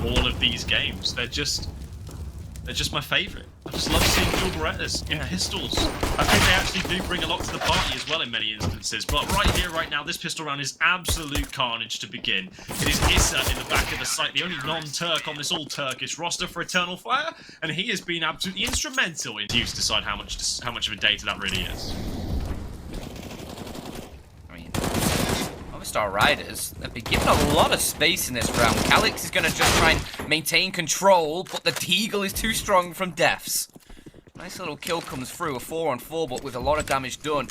all of these games. They're just my favourite. I just love seeing dual Berettas in pistols. I think they actually do bring a lot to the party as well in many instances. But right here, right now, this pistol round is absolute carnage to begin. It is Issa in the back of the site, the only non-Turk on this all-Turkish roster for Eternal Fire, and he has been absolutely instrumental in to decide how much of a data that really is. Moviestar Riders have been given a lot of space in this round. Calyx is going to just try and maintain control, but the Deagle is too strong from Defs. Nice little kill comes through, a 4-on-4, but with a lot of damage done.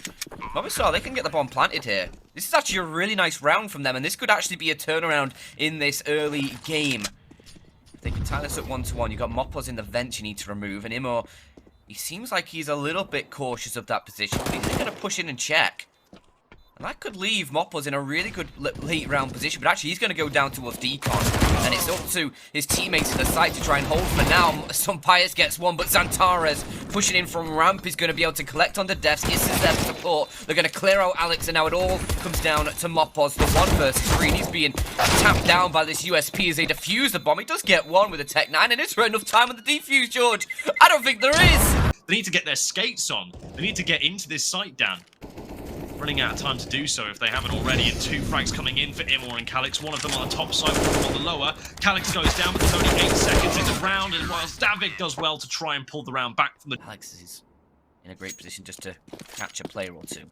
Moviestar, they can get the bomb planted here. This is actually a really nice round from them, and this could actually be a turnaround in this early game. They can tie this up 1-1. You've got Moppos in the vent you need to remove, and Imo, he seems like he's a little bit cautious of that position. I think they're going to push in and check. And that could leave Moppos in a really good late round position, but actually he's going to go down towards Decon. And it's up to his teammates in the site to try and hold for now. Some Pius gets one, but Xantares pushing in from ramp is going to be able to collect on the Defs. Issa's there for support. They're going to clear out Alex, and now it all comes down to Moppos. The 1 versus 3, and he's being tapped down by this USP as they defuse the bomb. He does get one with a Tech 9, and is there enough time on the defuse, George? I don't think there is. They need to get their skates on. They need to get into this site, Dan. Running out of time to do so if they haven't already, and 2 frags coming in for Imor and Calyx, one of them on the top side, one of them on the lower. Calyx goes down, but there's only 8 seconds in the round, and whilst Davik does well to try and pull the round back from the... Calyx is in a great position just to catch a player or two.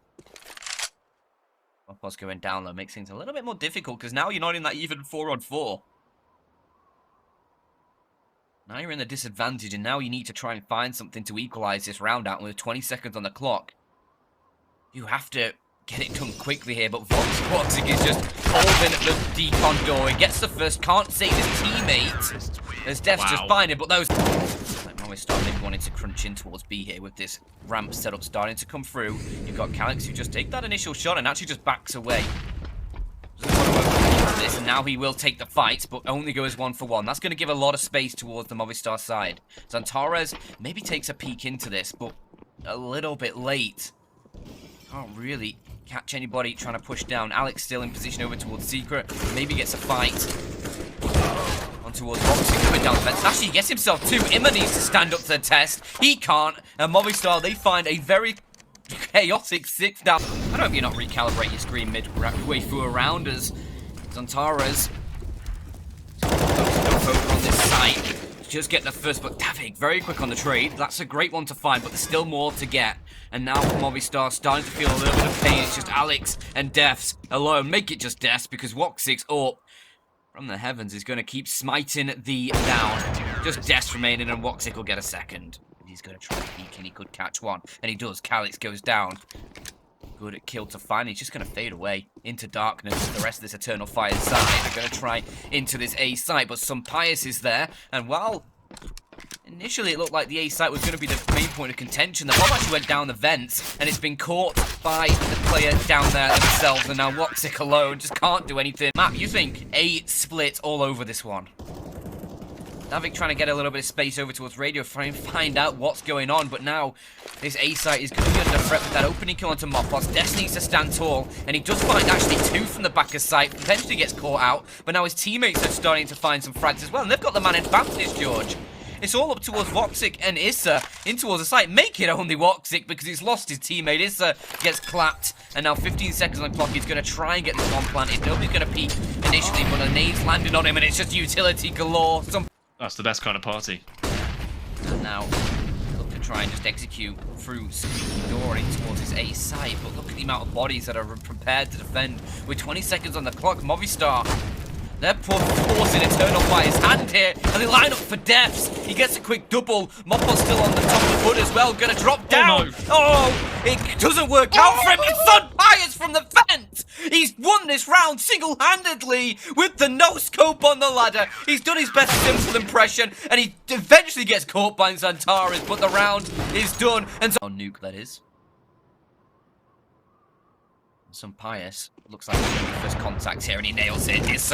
Moppos going down though makes things a little bit more difficult, because now you're not in that even 4-on-4. Now you're in the disadvantage, and now you need to try and find something to equalise this round out with 20 seconds on the clock. You have to get it done quickly here, but Voxic is just holding the decon door. He gets the first, can't save his teammate. There's Defs just behind him, but those... Moviestar maybe wanting to crunch in towards B here with this ramp setup starting to come through. You've got Calyx who just take that initial shot and actually just backs away. This, and now he will take the fight, but only goes 1-for-1. That's going to give a lot of space towards the Moviestar side. Xantares maybe takes a peek into this, but a little bit late. Can't really catch anybody trying to push down. Alex still in position over towards Secret. Maybe gets a fight. On towards Voxic coming down the fence. Actually, he gets himself 2. Imma needs to stand up to the test. He can't. And Moviestar, they find a very chaotic 6th down. I don't know if you're not recalibrating your screen midway through a round as Xantares no focus on this site. Just get the first, but Davik very quick on the trade. That's a great one to find, but there's still more to get. And now Moviestar starting to feel a little bit of pain. It's just Alex and Defs alone. Make it just Defs, because Voxic up from the heavens is going to keep smiting the down. Just Defs remaining, and Voxic will get a second. He's going to try to peek, and he could catch one. And he does. Calyx goes down. Good at kill to find. He's just going to fade away into darkness. The rest of this Eternal Fire side are going to try into this A site, but some Pius is there. And while initially it looked like the A site was going to be the main point of contention, the bomb actually went down the vents, and it's been caught by the player down there themselves. And now Voxic alone just can't do anything. Matt, you think A split all over this one? Davik trying to get a little bit of space over towards Radio, trying to find out what's going on, but now this A site is going to be under threat with that opening kill onto Moppos. Des needs to stand tall, and he does find actually 2 from the back of site, potentially gets caught out, but now his teammates are starting to find some frags as well, and they've got the man advantage, George. It's all up towards Voxic and Issa in towards the site. Make it only Voxic because he's lost his teammate. Issa gets clapped, and now 15 seconds on the clock. He's going to try and get this one planted. Nobody's going to peek initially, but a nade's landing on him, and it's just utility galore. That's the best kind of party. And now, look to try and just execute through the door and towards his A side, but look at the amount of bodies that are prepared to defend. With 20 seconds on the clock, Moviestar, they're forcing Eternal Fire's hand here, and they line up for Defs. He gets a quick double. Moppo's still on the top of the hood as well, gonna drop down. Oh, it doesn't work out for him. It's on Pius from the vent. He's won this round single-handedly with the no scope on the ladder. He's done his best simple impression, and he eventually gets caught by Xantares, but the round is done. And on nuke, that is. Some Pius. Looks like he's going to be first contact here, and he nails it. It's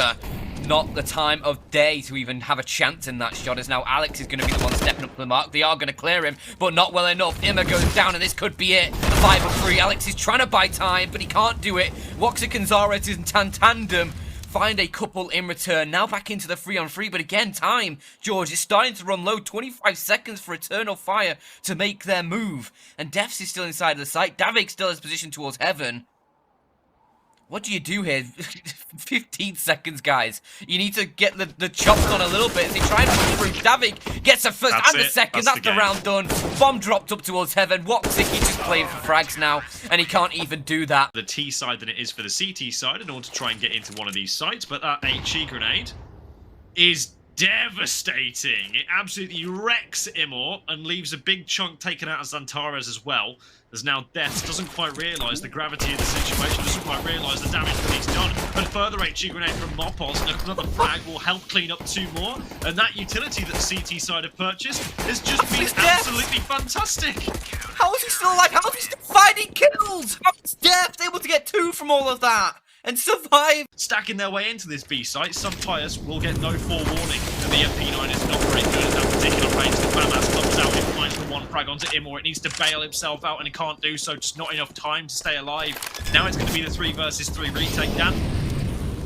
not the time of day to even have a chance in that shot, as now Alex is going to be the one stepping up to the mark. They are going to clear him, but not well enough. Imma goes down, and this could be it. 5-3. Alex is trying to buy time, but he can't do it. Woxic and Zaret is in tandem. find a couple in return. Now back into the 3-on-3, but again, time, George, is starting to run low. 25 seconds for Eternal Fire to make their move. And Defs is still inside of the site. Davik still has position towards Heaven. What do you do here? 15 seconds, guys. You need to get the chops on a little bit as they try and push through. Davik gets a first and a second. That's the round done. Bomb dropped up towards Heaven. Woxic, he's just playing for frags now, and he can't even do that. The T side than it is for the CT side in order to try and get into one of these sites, but that HE grenade is devastating. It absolutely wrecks Imor and leaves a big chunk taken out of Xantares as well. As now Death doesn't quite realise the gravity of the situation, doesn't quite realise the damage that he's done. And further HG grenade from Mopos, and another frag will help clean up 2 more. And that utility that the CT side have purchased has just been absolutely fantastic. How is he still alive? How is he still finding kills? How is Death able to get 2 from all of that and survive? Stacking their way into this B site, some players will get no forewarning. And the MP9 is not very good at that particular range. The FAMAS comes out, it finds the 1 frag onto Imor. It needs to bail himself out and it can't do so, just not enough time to stay alive. Now it's going to be the 3 versus 3 retake, Dan.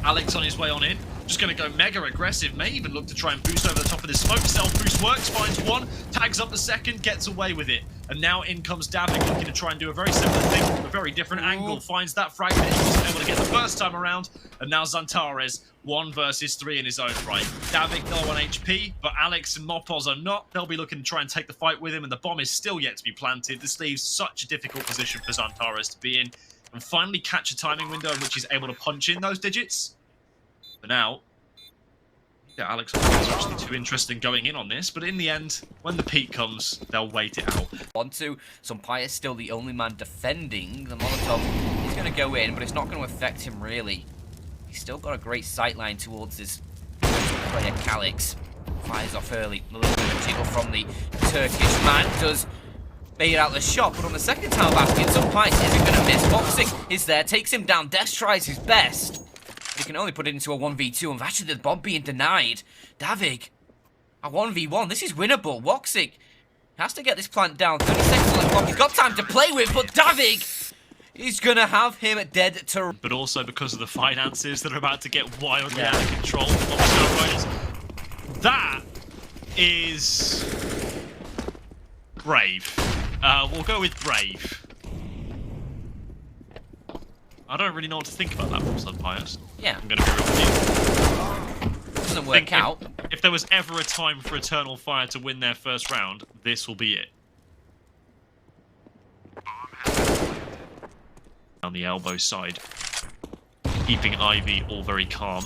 Alex on his way on in. Just going to go mega aggressive, may even look to try and boost over the top of this smoke. Self-boost works, finds 1, tags up the second, gets away with it. And now in comes Davik, looking to try and do a very similar thing from a very different angle. Finds that fragment he wasn't able to get the first time around. And now Xantares, 1 versus 3 in his own right. Davik low on HP, but Alex and Mopos are not. They'll be looking to try and take the fight with him, and the bomb is still yet to be planted. This leaves such a difficult position for Xantares to be in. And finally catch a timing window in which he's able to punch in those digits. For now, yeah, Alex is actually too interested in going in on this, but in the end, when the peak comes, they'll wait it out. 1-2, Sumpire is still the only man defending. The Molotov is going to go in, but it's not going to affect him really. He's still got a great sightline towards his player, Calix. Fires off early. A little bit of a jiggle from the Turkish man. Does bait out the shot, but on the second time basket, Sumpire isn't going to miss. Woxic is there, takes him down. Des tries his best. He can only put it into a 1v2, and actually the bomb being denied. Davik, a 1v1, this is winnable. Woxic has to get this plant down. 30 seconds on the clock, he's got time to play with, but Davik is going to have him dead to... But also because of the finances that are about to get wildly out of control for Movistar Riders. That is... brave. We'll go with brave. I don't really know what to think about that from Sunpires. Yeah. I'm going to be real with you. Doesn't work out. If there was ever a time for Eternal Fire to win their first round, this will be it. On the elbow side, keeping Ivy all very calm.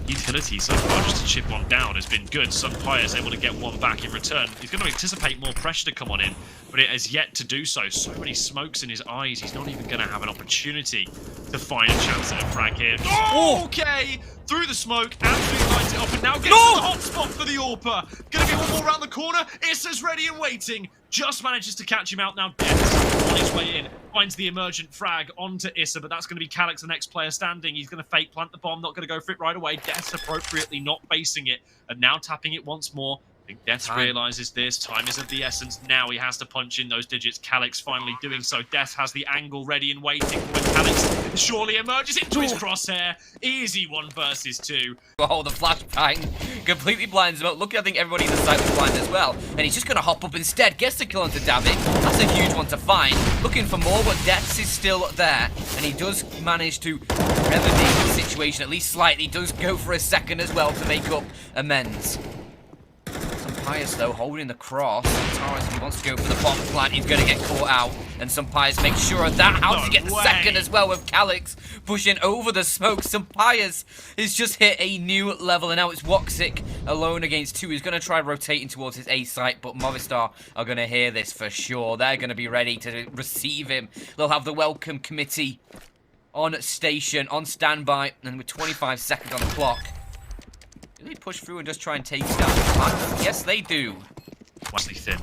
Utility so far just to chip on down has been good. Sunpire is able to get 1 back in return. He's going to anticipate more pressure to come on in, but it has yet to do so. So many smokes in his eyes, he's not even going to have an opportunity to find a chance at a frag here. Oh, okay! Through the smoke, absolutely lights it up, and now gets to the hot spot for the AWPer. Going to be 1 more around the corner. Issa's ready and waiting. Just manages to catch him out now. Death on his way in. Finds the emergent frag onto Issa, but that's going to be Calix, the next player standing. He's going to fake plant the bomb, not going to go for it right away. Death's appropriately not facing it, and now tapping it once more. I think Death realizes this. Time is of the essence. Now he has to punch in those digits. Calix finally doing so. Death has the angle ready and waiting for when Calix surely emerges into his crosshair. Easy 1 versus 2. Oh, the flashbang completely blinds him out. Look, I think everybody in the site was blind as well. And he's just going to hop up instead. Gets the kill onto Davik. That's a huge one to find. Looking for more, but Death is still there. And he does manage to remedy the situation, at least slightly. Does go for a second as well to make up amends. Pius, though, holding the cross. Taras, if he wants to go for the bomb plant, he's going to get caught out. And Pius makes sure of that. How does he get the second as well with Calix pushing over the smoke? Pius has just hit a new level, and now it's Woxic alone against 2. He's going to try rotating towards his A site, but Movistar are going to hear this for sure. They're going to be ready to receive him. They'll have the welcome committee on station, on standby, and with 25 seconds on the clock. Do they push through and just try and take it down? Yes, they do. Wisely thin.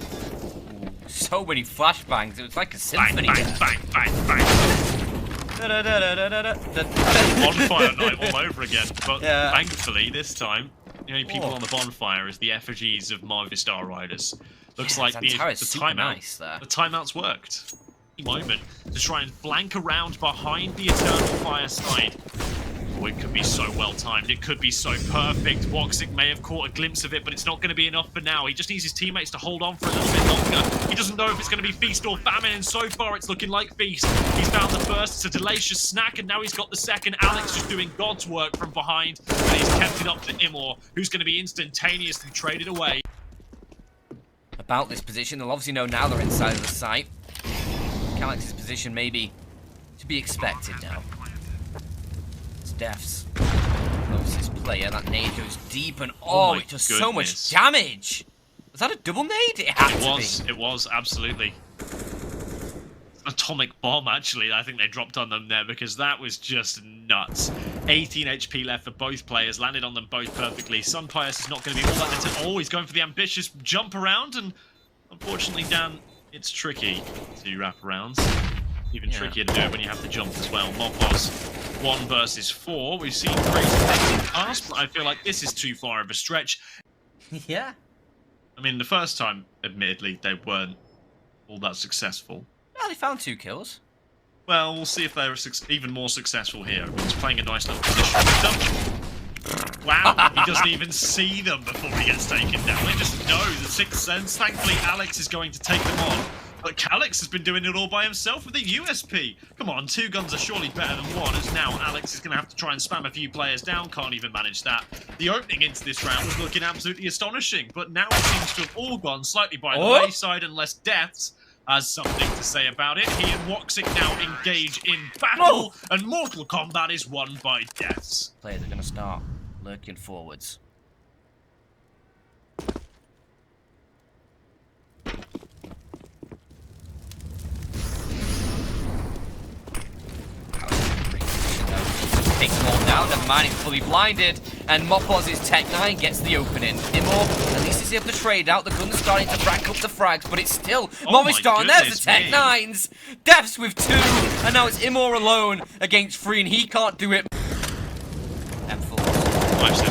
Ooh, so many flashbangs. It was like a symphony. Bang, bang, bang, bang, bang. Bonfire night all over again. But thankfully, this time, the only people on the bonfire is the effigies of Movistar Riders. Looks like the timeout. nice there. The timeout's worked. moment to try and flank around behind the Eternal Fire side. Oh, it could be so well timed. It could be so perfect. Woxic may have caught a glimpse of it, but it's not going to be enough for now. He just needs his teammates to hold on for a little bit longer. He doesn't know if it's going to be feast or famine, and so far it's looking like feast. He's found the first. It's a delicious snack, and now he's got the second. Alex just doing God's work from behind, and he's kept it up to Imor, who's going to be instantaneously traded away. About this position, they'll obviously know now they're inside of the site. Alex's position maybe to be expected now. Def's closest player. That nade goes deep and oh, it does so much damage. Was that a double nade? It had to be. It was, absolutely. Atomic bomb, actually, I think they dropped on them there because that was just nuts. 18 HP left for both players, landed on them both perfectly. Sunpius is not going to be all that. Oh, he's going for the ambitious jump around, and unfortunately, Dan, it's tricky to wrap around. Even trickier to do it when you have to jump as well. Mopos 1 versus 4. We've seen crazy things in the past, but I feel like this is too far of a stretch. Yeah. I mean, the first time, admittedly, they weren't all that successful. Well, they found 2 kills. Well, we'll see if they're even more successful here. He's playing a nice little position with them. Wow, he doesn't even see them before he gets taken down. They just know the sixth sense. Thankfully, Alex is going to take them on. But Calix has been doing it all by himself with a USP. Come on, 2 guns are surely better than 1, as now Alex is going to have to try and spam a few players down. Can't even manage that. The opening into this round was looking absolutely astonishing, but now it seems to have all gone slightly by the wayside unless Deaths has something to say about it. He and Woxic now engage in battle, and Mortal Kombat is won by Deaths. Players are going to start lurking forwards. Takes them all down, never mind, he's fully blinded, and Mopos' Tech 9 gets the opening. Imor, at least he's able to trade out, the gun's starting to rack up the frags, but it's still Moviestar, and there's the Tech 9s! Defs with 2, and now it's Imor alone against 3, and he can't do it. M4. 5-7.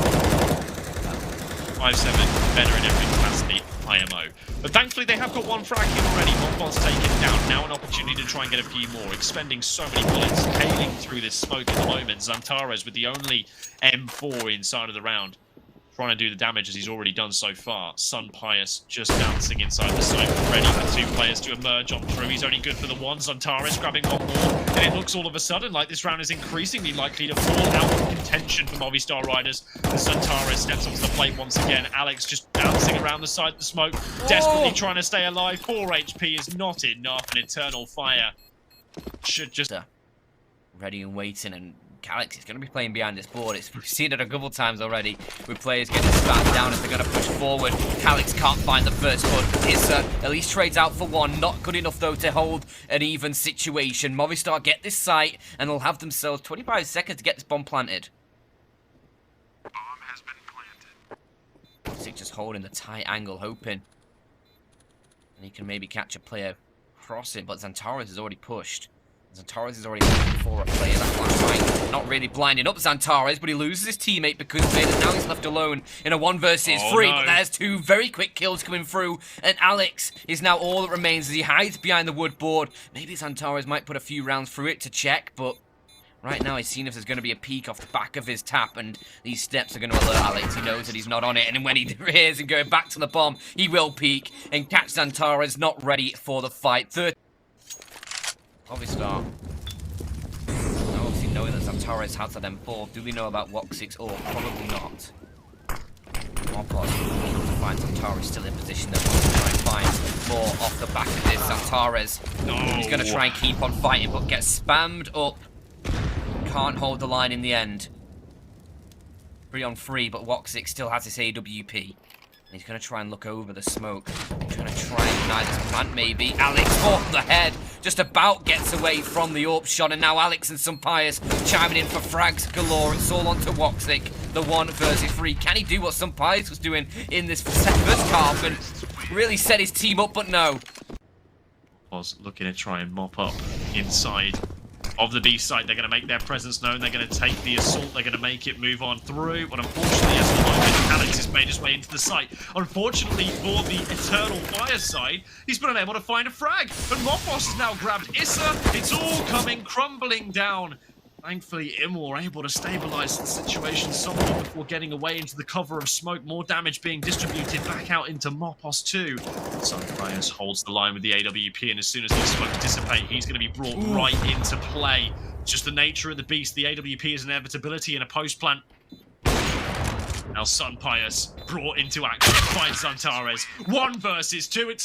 5-7, better in every capacity. IMO. But thankfully they have got 1 frag in already. Mopos taken down. Now an opportunity to try and get a few more. Expending so many bullets, hailing through this smoke at the moment. Xantares with the only M4 inside of the round. Trying to do the damage as he's already done so far. Sunpius just bouncing inside the site, ready for 2 players to emerge on through. He's only good for the 1. Xantares grabbing 1 more. And it looks all of a sudden like this round is increasingly likely to fall out of contention for Moviestar Riders. As Xantares steps onto the plate once again. Alex just bouncing around the side of the smoke, desperately trying to stay alive. 4 HP is not enough. An Eternal Fire should just... Ready and waiting, and Calix is going to be playing behind this board. We've seen it a couple times already with players getting spammed down as they're going to push forward. Calix can't find the first one. Issa at least trades out for 1. Not good enough, though, to hold an even situation. Moviestar get this site, and they'll have themselves 25 seconds to get this bomb planted. Bomb has been planted. Six just holding the tight angle, hoping. And he can maybe catch a player crossing, but Xantares has already pushed. Xantares is already looking for a player. That flashbang not really blinding up Xantares, but he loses his teammate because now he's left alone in a 1 versus 3. No. But there's 2 very quick kills coming through, and Alex is now all that remains as he hides behind the wood board. Maybe Xantares might put a few rounds through it to check, but right now he's seen if there's going to be a peek off the back of his tap, and these steps are going to alert Alex. He knows that he's not on it, and then when he hears him going back to the bomb, he will peek and catch Xantares not ready for the fight. Moviestar. Now obviously knowing that Xantares has that M4, do we know about Woxic's or probably not? Mopos able to find Xantares still in position, though wants to try and find more off the back of this. Xantares, No. He's going to try and keep on fighting, but gets spammed up. Can't hold the line in the end. 3 on 3, but Woxic still has his AWP. He's going to try and look over the smoke. Trying to try and deny this plant, maybe. Alex off the head. Just about gets away from the AWP shot. And now Alex and Sunpius chiming in for frags galore. It's all on to Woxic. The 1 versus 3. Can he do what Sunpius was doing in this first half and really set his team up? But no. Was looking to try and mop up inside of the B site. They're going to make their presence known. They're going to take the assault. They're going to make it move on through. But unfortunately, as the line Alex has made his way into the site. Unfortunately for the Eternal Fire side, he's been unable to find a frag. But Mopos has now grabbed Issa. It's all coming crumbling down. Thankfully, Immel were able to stabilize the situation somewhat before getting away into the cover of smoke. More damage being distributed back out into Mopos 2. Sunrise holds the line with the AWP, and as soon as these smokes dissipate, he's going to be brought right into play. Just the nature of the beast. The AWP is an inevitability in a post-plant. Now Sun Pius brought into action by Zantares. 1 versus 2. It's